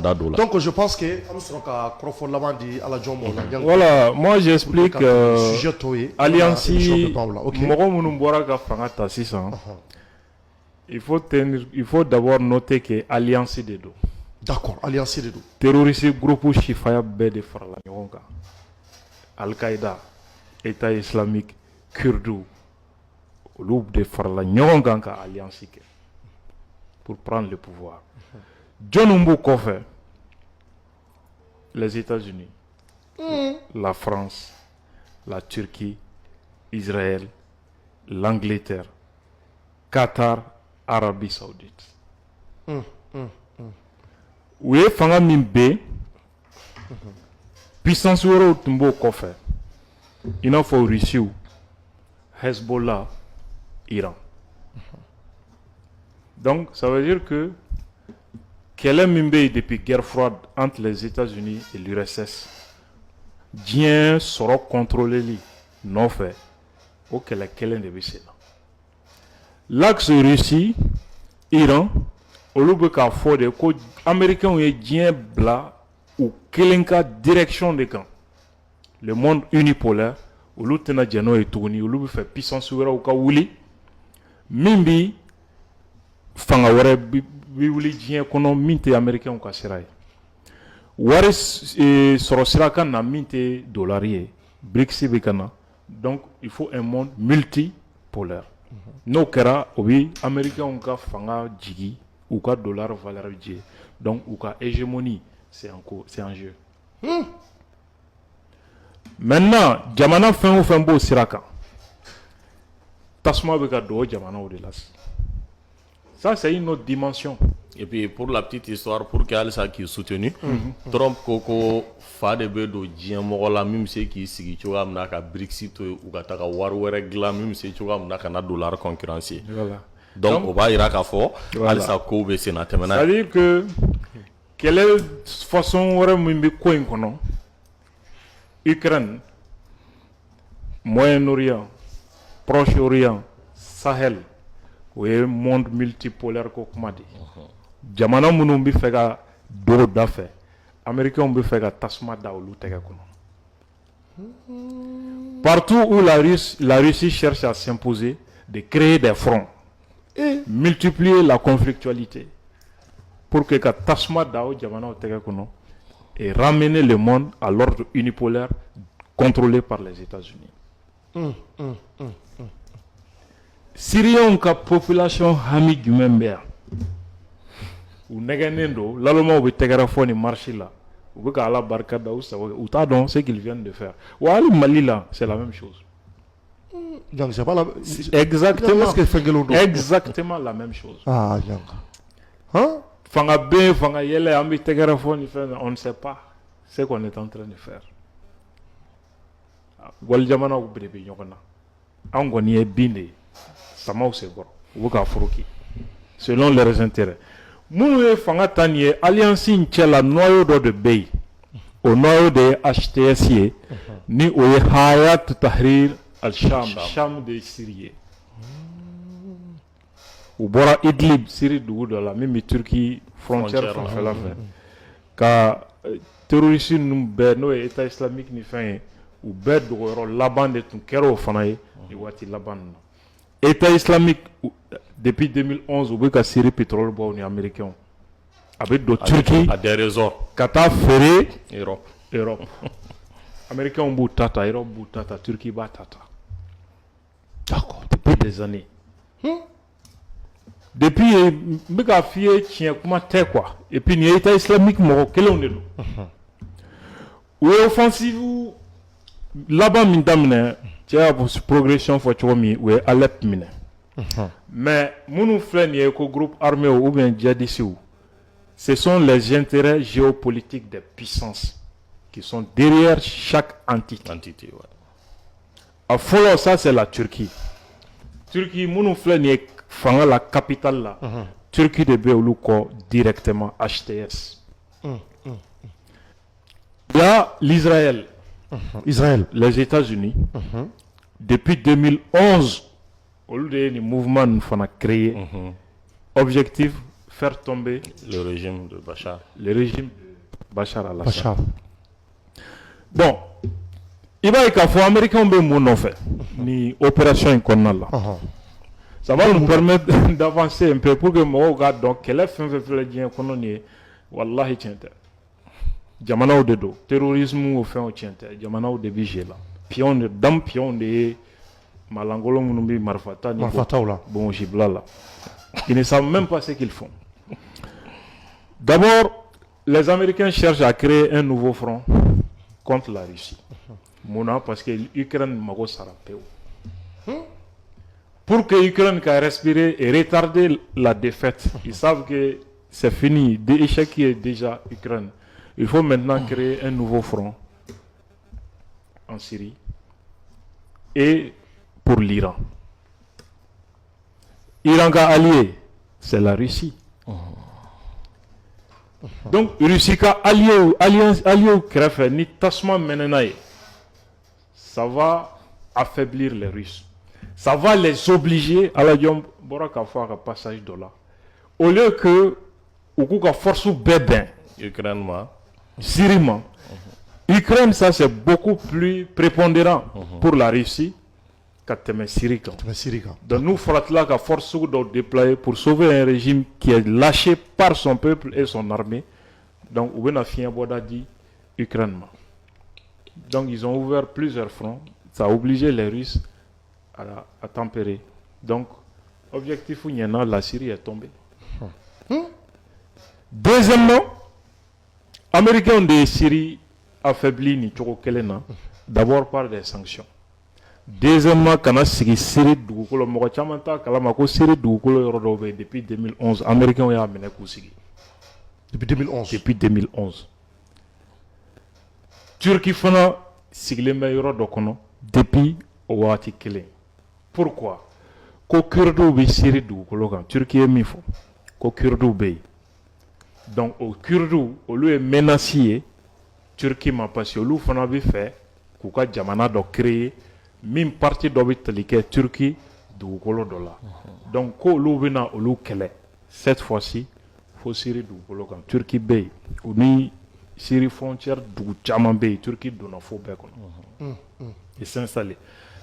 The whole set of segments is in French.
Donc je pense que voilà, moi j'explique alliance il faut d'abord noter que alliance de dos. D'accord, alliance de dos. Terroriste groupe Shifaya Bede Farla Nyonga. Al-Qaïda, État islamique, Kurdou, loup de Farla Nyonga alliance pour prendre le pouvoir. John Umbu Kofe, les États-Unis, la France, la Turquie, Israël, l'Angleterre, Qatar, Arabie Saoudite. Oui, fanga mimbe, puissance euro tumbo Kofe, il en faut Russie, Hezbollah, Iran. Donc, ça veut dire que quel est Mimbe depuis la guerre froide entre les États-Unis et l'URSS, bien sera contrôlé non fait, ou quel est de l'axe Russie, Iran, au lieu de faire des Américains ont bien bla ou quelle direction de camp. Le monde unipolaire, au lieu de faire et tourner, au lieu de faire puissance ou Kaouli, Mimbi, fanga wara wuli diɲɛ kɔnɔ min tɛ américain ka sira ye wari sɔrɔ sira kan na min tɛ dollar ye BRICS bɛ ka na donc il faut un monde multipolaire n'o kɛra o bɛ américain ka fanga jigi u ka dollar valeur jɛ donc u ka hégémonie c'est en jeu maintenant jamana fɛn o fɛn b'o sira kan tasuma bɛ ka don o jamanaw de la. Ça, c'est une autre dimension. Et puis, pour la petite histoire, pour qu'elle soit soutenue, Trump, Koko, Fadebe, do Djiamola, même ceux qui s'y tuent, Amnaka, Brexit, ou Kataka, Warware, Glam, même ceux qui ont dollar concurrencier. Donc, on va y aller à fort, elle s'est couvée, c'est notre maintenant. C'est-à-dire que, quelle est la façon de faire Ukraine, Moyen-Orient, Proche-Orient, Sahel, oui, monde multipolaire ko kuma di jamana minnu bɛ fɛ ka do da fɛ américains bɛ fɛ ka tasuma da olu tɛgɛ kɔnɔ partout où la Russie cherche à s'imposer de créer des fronts et multiplier la conflictualité pour que ka tasuma da o jamanaw tɛgɛ kɔnɔ et ramener le monde à l'ordre unipolaire contrôlé par les États-Unis. Syriens ka population hami jumɛn bɛ yan u nɛgɛnnen don lalɔmaw bɛ tɛgɛrɛ fɔ ni marché la u bɛ ka ala barika da u sago u t'a dɔn ce qu'ils viennent de faire wa hali Mali la c'est la même chose. Donc c'est pas la exactement la même chose. Ah hein? Fanga bɛ fanga yɛlɛ an bɛ tɛgɛrɛ fɔ ni fɛn on ne sait pas ce qu'on est en train de faire. Wali jamanaw bɛ de bɛ ɲɔgɔn na an kɔni ye bin de ye. Selon leurs intérêts. Nous fanga tanier alliance la noyau de Bey au noyau de HTS ni au Hayat Tahrir al-Sham Sham de Syrie. Ou bora Idlib Syrie de la même Turquie frontière la ka terroristes nous no État islamique ni fin ou bed do laban de ton kero fanaye ni wati laban. État islamique, depuis 2011, au bout Syrie pétrole bois aux Américains. Avec de Turquie, à des raisons. Qatar ferré, Europe. Américains ont bout tata, Europe bout tata, Turquie bat tata. D'accord, depuis des années. Depuis, Mika Fie, tient comment t'es quoi. Et puis, l'État islamique, moi, quel on est nous. Ou offensive, là-bas, m'damne. Progression for Chomi ou Alep mine. Mais mon frère groupe armé ou bien djihadistes, ce sont les intérêts géopolitiques des puissances qui sont derrière chaque entité. À fond, ça c'est la Turquie. Turquie, mon frère fanga la capitale là. Turquie de Béouluko directement HTS. Il y a l'Israël. Israël, les États-Unis, depuis 2011, au lieu des mouvements qu'on a créé, objectif faire tomber Le régime de Bachar. le régime de Bachar al-Assad. Bachar. Bon, il va y avoir des Américains qui ont fait ni opération inconnaissable. Ça va nous permettre d'avancer un peu pour que moi regarde donc quel est le fait de dire qu'on est wallahi tiente. Jamana ou de do terrorisme ou fait au tiente. Jamana ou de vigile là. Pion de dam pion de malangolo munumbi marfata ni Marfata ou là. bon jibla là. Ils ne savent même pas ce qu'ils font. D'abord, les Américains cherchent à créer un nouveau front contre la Russie. Mouna parce que l'Ukraine mago sarapeo. Pour que l'Ukraine puisse respirer et retarder la défaite, ils savent que c'est fini. L'échec qui est déjà Ukraine. Il faut maintenant créer un nouveau front en Syrie et pour l'Iran. Iran qui allié, c'est la Russie. Donc, Russie qui allié au Kref, ni tasma menenaye, ça va affaiblir les Russes. Ça va les obliger à la faire un passage de là. Au lieu que, ou que force ou bébé, Ukraine, Syrie, Ukraine, ça c'est beaucoup plus prépondérant pour la Russie qu'à Syrie. Mais Syrie. Donc nous, là, qu'à force de déployer pour sauver un régime qui est lâché par son peuple et son armée. Donc, on a fait un dit Ukraine. Donc, ils ont ouvert plusieurs fronts. Ça a obligé les Russes à tempérer. Donc, objectif où il y en a, la Syrie est tombée. Deuxièmement, Américains de Syrie affaiblis ni Tchokokelena, d'abord par des sanctions. Deuxièmement, quand on a Syrie, depuis 2011, Américains ont amené Koussigi. Depuis 2011. Depuis 2011. Turquie fana siglema yoro dokono depuis Ouati Kele. Pourquoi? Ko Kurdo be Syrie dugukolo kan Turquie est mifo. Ko Kurdo be. Donc au Kurdo, au lieu de menacer Turquie m'a passé au lieu fana be fait kuka jamana do créer même partie d'obitelike Turquie dugukolo do la. Donc ko lu bena au lieu kele. Cette fois-ci faut Syrie dugukolo kan Turquie be. Ou ni Syrie frontière du Tchamambé, Turquie donna faux bécon. Et s'installer.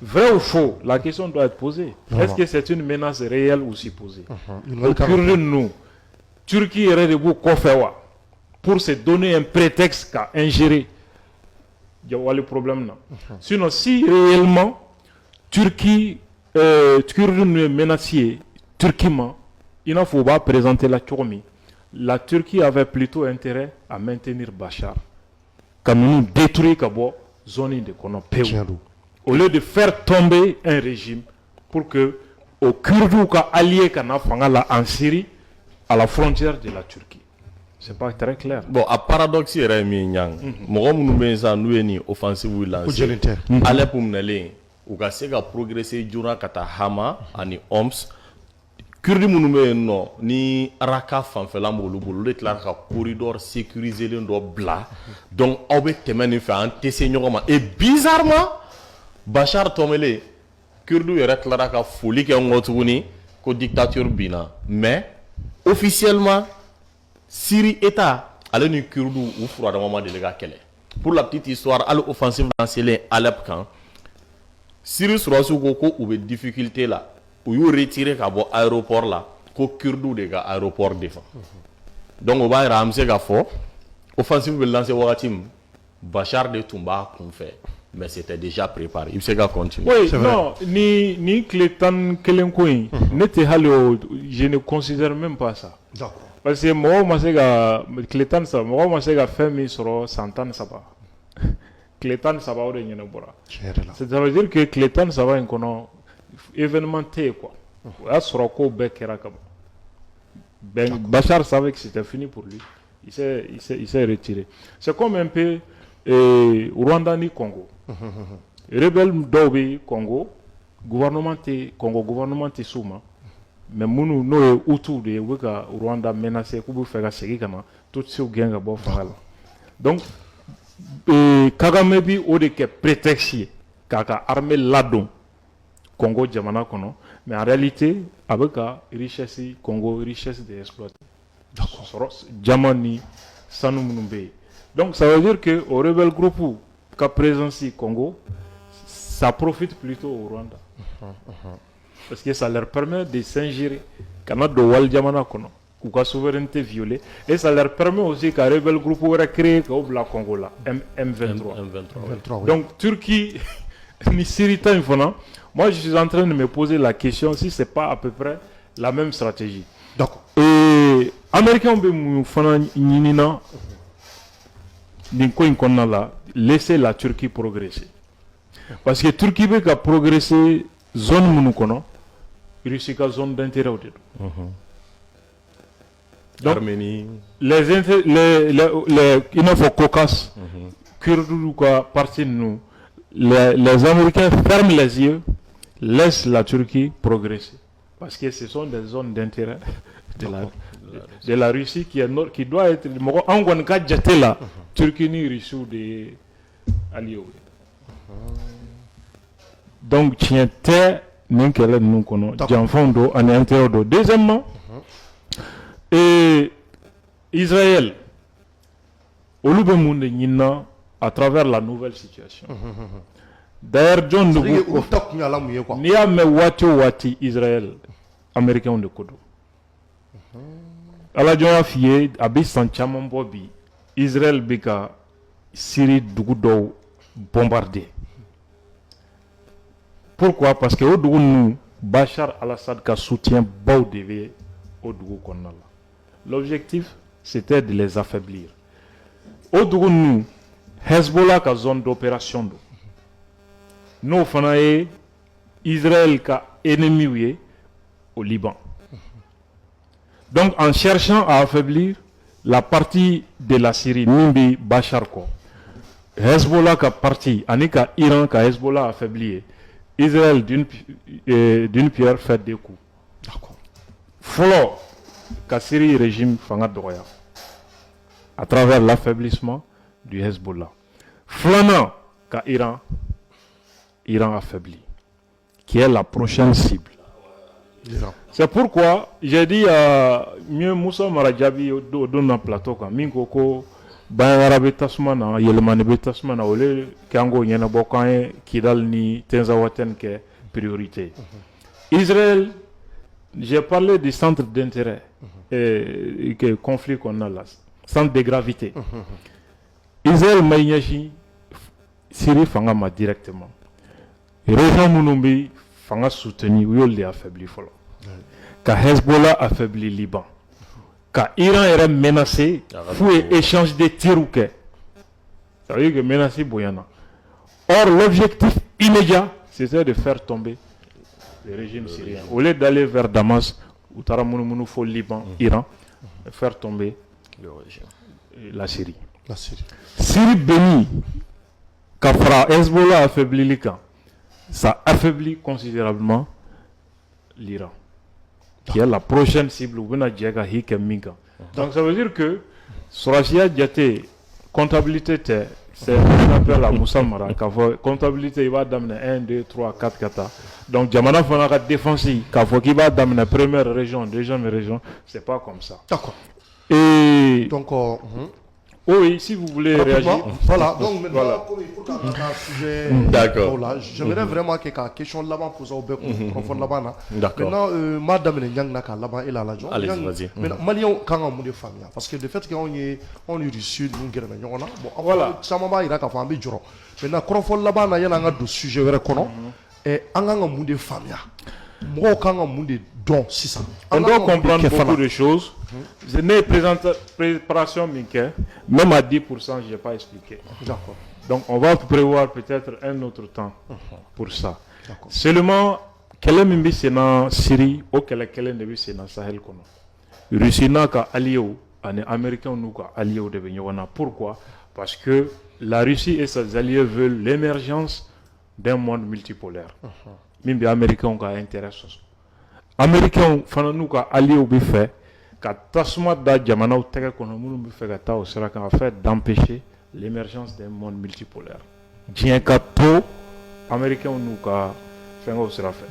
Vrai ou faux, la question doit être posée. Est-ce que c'est une menace réelle ou supposée? Au Kurde, nous, Turquie est de vous pour se donner un prétexte qu'à ingérer. Il y a le problème là. Sinon, si réellement Turquie, Kurde nous est menacé, Turquement, il ne faut pas présenter la Turquie. La Turquie avait plutôt intérêt à maintenir Bachar. Quand nous détruisons la zone de Konopéou. Au lieu de faire tomber un régime pour que au Kurdou allié en Syrie à la frontière de la Turquie. C'est pas très clair. Bon, à paradoxe, il y a un moi, nous avons offensive ou lancé. Alep ou Mnele, ou Gasega progresser durant Kata Hama, ani Homs. Kurdi munumbe no ni Raka fanfela molu bolu le tla ka corridor sécurisé le ndo bla donc obe temeni fa antese nyoma et bizarrement Bachar Tomele Kurdu yere tla ka folie ke ngotuni ko dictature bina mais officiellement Syrie état ale ni Kurdu ou fura de moment de lega kele pour la petite histoire à l'offensive lancée Alep kan Syrie sera sous ko ou difficulté là ou you retirer ka bo aéroport là ko Kurdu de ga aéroport défend donc on va ramser ga fo offensive lancer watim Bachar de Toumba qu'on fait mais c'était déjà préparé il se ga continuer oui non ni Clétan Kelenkoin n'était halo je ne considère même pas ça d'accord parce que moi ma se ga Clétan ça moi ma se ga fait mi sur Santan ça va Clétan ça va au dernier bora c'est ça veut dire que Clétan ça va un kono événementé quoi. À Soroko Bekerakam. Bachar savait que c'était fini pour lui. Il s'est retiré. C'est comme un peu Rwanda ni Congo. Rebelle Dobe Congo, gouvernement Souma. Mais nous no autour de Rwanda menacé pour faire la série comme tout ce gang à bord donc Kagame bi au de que prétexte kaka armée ladon Congo Djamana Kono, mais en réalité, avec la richesse Congo, richesse d'exploiter. Djamani, Sanu Mnumbe. Donc ça veut dire que au rebelle groupe qu'a présence Congo, ça profite plutôt au Rwanda. Parce que ça leur permet de s'ingérer. Canada Wal Djamana Kono. Ou la souveraineté violée. Et ça leur permet aussi qu'un rebelle groupe aurait créé au Congo là, M23. M23, oui. Donc Turquie, ni Syrie, moi je suis en train de me poser la question si c'est pas à peu près la même stratégie. D'accord. Et Américains ont laissé la Turquie progresser. Parce que Turquie veut progresser zone Mounukono, Russie a zone d'intérêt. Donc, Arménie. il faut Caucase, Kurdes ou partie de nous, les Américains ferment les yeux, laissent la Turquie progresser. Parce que ce sont des zones d'intérêt de la Russie qui doit être. En Guanka, j'étais là, Turquie ni Russie des alliés. Donc, tiens, nous connaissons, en intérieur. Deuxièmement, et Israël, à travers la nouvelle situation. D'ailleurs, John n'y a mais wati Israël, américain de Kodo. Alors, John a fié, Abissan Chamon Bobby, Israël Beka, Syrie Dougoudo bombardé. Pourquoi? Parce que nous, Bachar al-Assad qui soutient Baudévé au Dougou Konala. L'objectif, c'était de les affaiblir. Au nous, Hezbollah a zone d'opération. Nous, Israël a ennemi au Liban. Donc, en cherchant à affaiblir la partie de la Syrie, Nimbi Bachar Ko, Hezbollah a parti, Anika Iran a Hezbollah affaibli. Israël d'une pierre fait deux coups. D'accord. Follow la Syrie régime Fanga Doya à travers l'affaiblissement du Hezbollah. Flanant ka Iran affaibli, qui est la prochaine cible. C'est pourquoi j'ai dit à mieux Moussa Maradjabi dans un plateau comme Minkoko, Bayarabe Tasmana, Yelmane Tasmana, Ole, Kango Yanabokan, Kidal ni Tenzawaten qui est priorité. Israël, j'ai parlé du centre d'intérêt et que conflit qu'on a là, centre de gravité. Israël Maïnyashi, Syrie Fangama directement. Région Mounumbi, Fanga soutenu, Yol affaibli. Ka Hezbollah affaibli Liban. Quand Iran est menacé, il faut échange de tirs ou que. Ça veut dire que menacé Boyana. Or, l'objectif immédiat, c'était de faire tomber le régime syrien. Au lieu d'aller vers Damas, ou Taramounou, faut Liban, Iran, faire tomber la Syrie. Syrie bénie, Kafra, Hezbollah affaibli l'Iran. Ça affaiblit considérablement l'Iran, qui est la prochaine cible. Donc ça veut dire que Sorachia Diaté, comptabilité, c'est ce qu'on appelle la Moussa Mara. Comptabilité, il va d'amener 1, 2, 3, 4 kata. Donc Djamana Fanaka défensive, qui va d'amener première région, deuxième région, c'est pas comme ça. D'accord. Et donc, oui, si vous voulez réagir. Voilà, donc maintenant, pour un sujet, d'accord. J'aimerais vraiment que la question là-bas pose au bec, là-bas. D'accord. Maintenant, madame les Nyang Naka là-bas et là, allez, vas-y. Mais Maliens, quand on est famille, parce que le fait qu'on est du sud, nous guérons, bon, voilà. Ça m'a dit qu'à famille dure. Maintenant, quand on là-bas, il y a un sujet vrai qu'on et on a un monde de famille. Moi, quand on monde de don, c'est ça. On doit comprendre beaucoup de choses. Je n'ai préparation, même à 10%, je n'ai pas expliqué. D'accord. Donc, on va prévoir peut-être un autre temps pour ça. Seulement, quel est le dans Syrie ou quel est le dans Sahel? Russie n'a qu'à allier, les Américains n'ont qu'à allier. Pourquoi? Parce que la Russie et ses alliés veulent l'émergence d'un monde multipolaire. Même les Américains ont intérêt. Américains nous qu'à allier au buffet, qu'à tasma da jamana ou tega konomunu buffet qu'à au sera qu'à faire d'empêcher l'émergence d'un monde multipolaire. Bien qu'à tout, Américains nous qu'à faire au sera fait.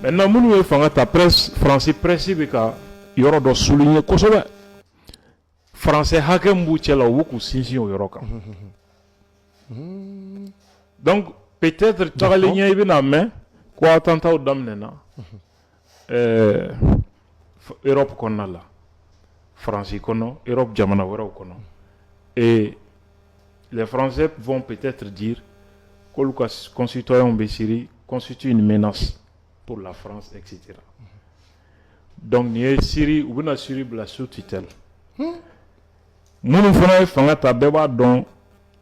Maintenant, nous nous faisons ta presse française précise qu'à y aura de souligner quoi. français hakɛ min b'u cɛ la u b'u k'u sinsin o yɔrɔ kan donc peut-être tagalen ɲɛ i bɛna mɛn ko attentat daminɛna Europe kɔnɔna la France kɔnɔ Europe jamana wɛrɛw kɔnɔ et les Français vont peut-être dire qu'olu ka concitoyens bɛ Syrie constitue une menace pour la France etc. Donc nin ye Syrie u bɛna Syrie bila sous tutelle minnu fana ye fanga ta bɛɛ b'a dɔn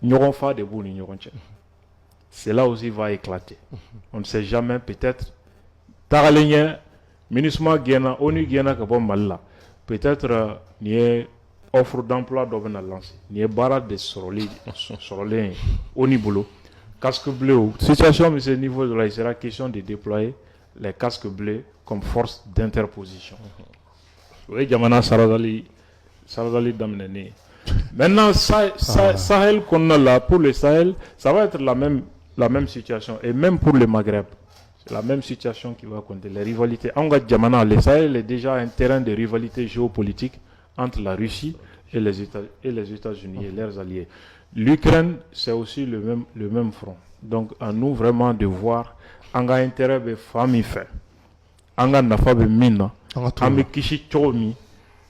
ɲɔgɔn fa de b'u ni ɲɔgɔn cɛ c'est là aussi va éclater on ne sait jamais peut-être tagalen ɲɛ MINUSMA gɛnna ONU gɛnna ka bɔ Mali la peut-être nin ye offre d'emploi dɔ bɛna lancer nin ye baara de sɔrɔlen ye ONU bolo casque bleu situation bɛ se niveau de là il sera question de déployer les casques bleus comme force d'interposition o ye jamana saradali daminɛnen ye maintenant Sahel kɔnɔna la pour le Sahel ça va être la même situation et même pour le Maghreb c'est la même situation qui va compter les rivalités en jamana le Sahel est déjà un terrain de rivalité géopolitique entre la Russie et les États-Unis et leurs alliés. L'Ukraine c'est aussi le même front donc à nous vraiment de voir an ka intérêt bɛ fan min fɛ an ka nafa bɛ min na an bɛ kisi cogo min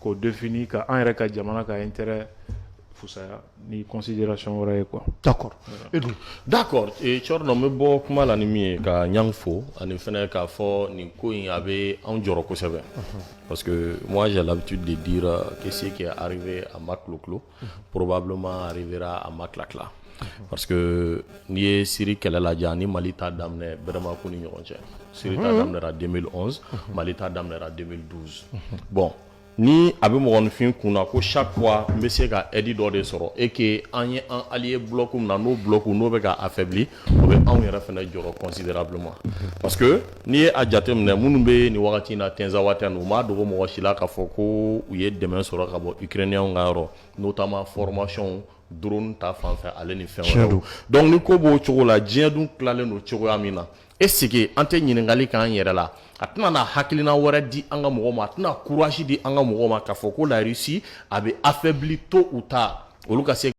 k'o définir ka an yɛrɛ ka jamana ka intérêt fusaya ni considération wɛrɛ ye quoi. D'accord. Edu. D'accord. Et Chorno me bɔ kuma la ni min ye ka ɲang fo ani fɛnɛ k'a fɔ nin ko in a bɛ anw jɔrɔ kosɛbɛ. Parce que moi j'ai l'habitude de dire que ce qui est arrivé à Makloklo probablement arrivera à Maklakla. Parce que n'i ye Syrie kɛlɛ lajɛ ni Mali ta daminɛ Burama ko ni ɲɔgɔn cɛ Syrie ta daminɛra 2011 Mali ta daminɛra 2012 bon ni a bɛ mɔgɔninfin kunna ko chaque fois n bɛ se ka aide dɔ de sɔrɔ et que an ye an allié bloc min na n'o bloc n'o bɛ ka affaibli o bɛ anw yɛrɛ fana jɔrɔ considérablement parce que n'i ye a jateminɛ minnu bɛ nin wagati in na Tinzawatène u m'a dogo mɔgɔ si la k'a fɔ ko u ye dɛmɛ sɔrɔ ka bɔ Ukrainiens ka yɔrɔ notamment formation drone ta fanfɛ ale ni fɛn wɛrɛw donc ni ko b'o cogo la diɲɛ dun tilalen don cogoya min na est-ce que an tɛ ɲininkali k'an yɛrɛ la a tɛna na hakilina wɛrɛ di an ka mɔgɔw ma a tɛna courage di an ka mɔgɔw ma k'a fɔ ko la Russie a bɛ affaibli tôt ou tard olu ka se